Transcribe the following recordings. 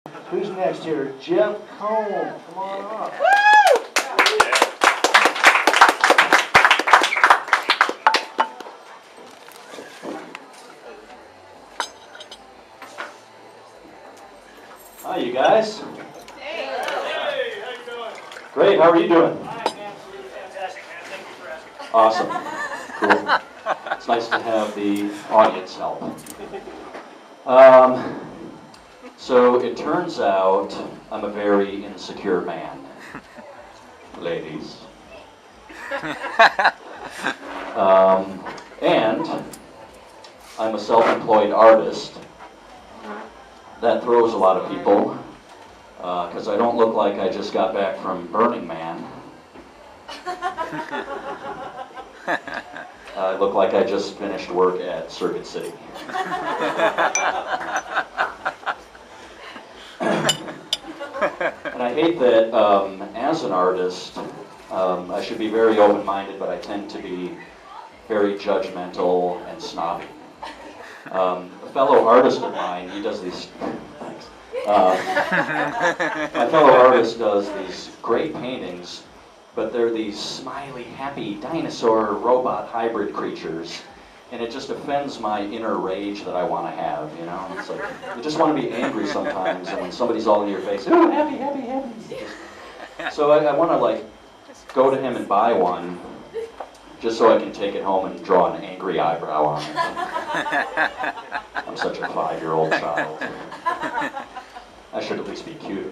Who's next here? Jeff Koehn. Come on up. Hi, you guys. Hey, how you doing? Great. How are you doing? I'm absolutely fantastic, man. Thank you for asking. Awesome. Cool. It's nice to have the audience help. So it turns out I'm a very insecure man. Ladies. And I'm a self-employed artist. That throws a lot of people, because I don't look like I just got back from Burning Man. I look like I just finished work at Circuit City. And I hate that as an artist, I should be very open-minded, but I tend to be very judgmental and snobby. A fellow artist of mine, he does these, thanks. My fellow artist does these great paintings, but they're these smiley, happy dinosaur robot hybrid creatures, and it just offends my inner rage that I want to have, you know? It's like, you just want to be angry sometimes, and when somebody's all in your face, oh, happy, happy, happy. So I want to, like, go to him and buy one, just so I can take it home and draw an angry eyebrow on it. I'm such a 5-year-old child. I should at least be cuter.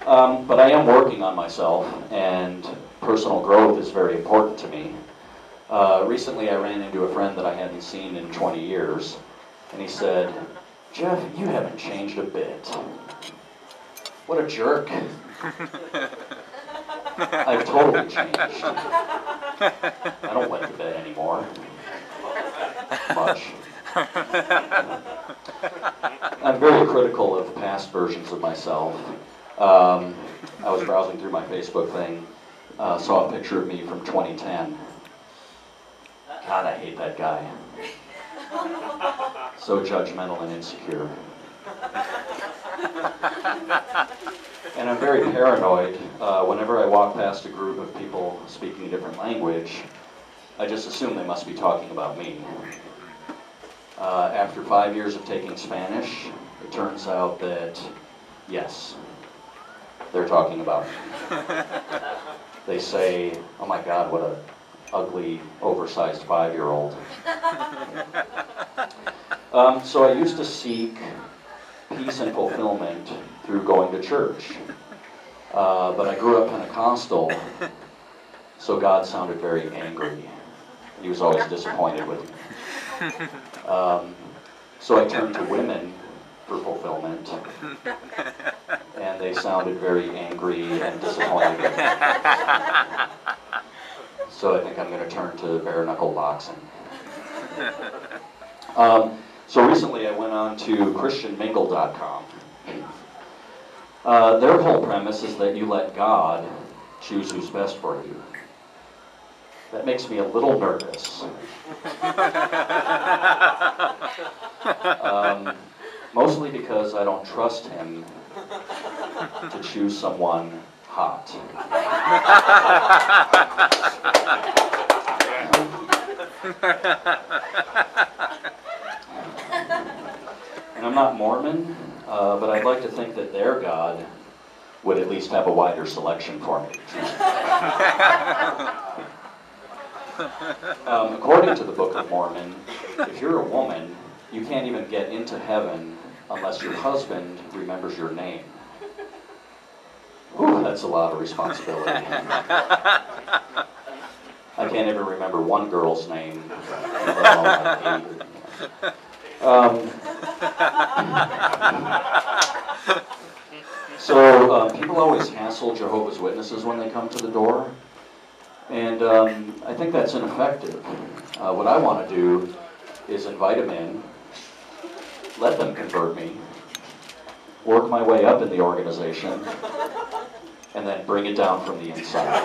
But I am working on myself, and personal growth is very important to me. Recently I ran into a friend that I hadn't seen in 20 years, and he said, "Jeff, you haven't changed a bit." What a jerk. I've totally changed. I don't wet the bed anymore. Much. I'm very critical of past versions of myself. I was browsing through my Facebook thing, saw a picture of me from 2010. God, I hate that guy. So judgmental and insecure. And I'm very paranoid. Whenever I walk past a group of people speaking a different language, I just assume they must be talking about me. After 5 years of taking Spanish, it turns out that, yes, they're talking about me. They say, "Oh my God, what a ugly, oversized 5-year-old." So I used to seek peace and fulfillment through going to church. But I grew up Pentecostal, so God sounded very angry. He was always disappointed with me. So I turned to women for fulfillment, and they sounded very angry and disappointed with me. So I think I'm going to turn to bare-knuckle boxing. So recently I went on to christianmingle.com. Their whole premise is that you let God choose who's best for you. That makes me a little nervous. Mostly because I don't trust him to choose someone hot. And I'm not Mormon, but I'd like to think that their God would at least have a wider selection for me. According to the Book of Mormon, if you're a woman, you can't even get into heaven unless your husband remembers your name. Whew, that's a lot of responsibility. I can't even remember one girl's name. So people always hassle Jehovah's Witnesses when they come to the door, and I think that's ineffective. What I want to do is invite them in, let them convert me, work my way up in the organization, and then bring it down from the inside.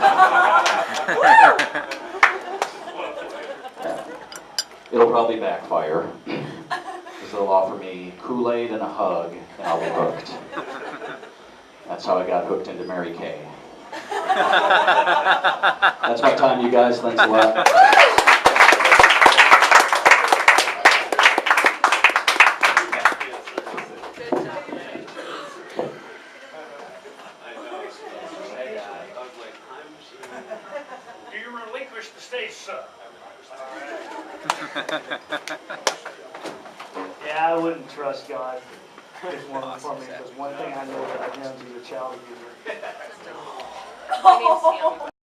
Yeah. It'll probably backfire, because because they'll offer me Kool-Aid and a hug, and I'll be hooked. That's how I got hooked into Mary Kay. That's my time, you guys. Thanks a lot. Do you relinquish the stage, sir? Yeah, I wouldn't trust God with one for me, because one thing I know that I know is he's a child abuser.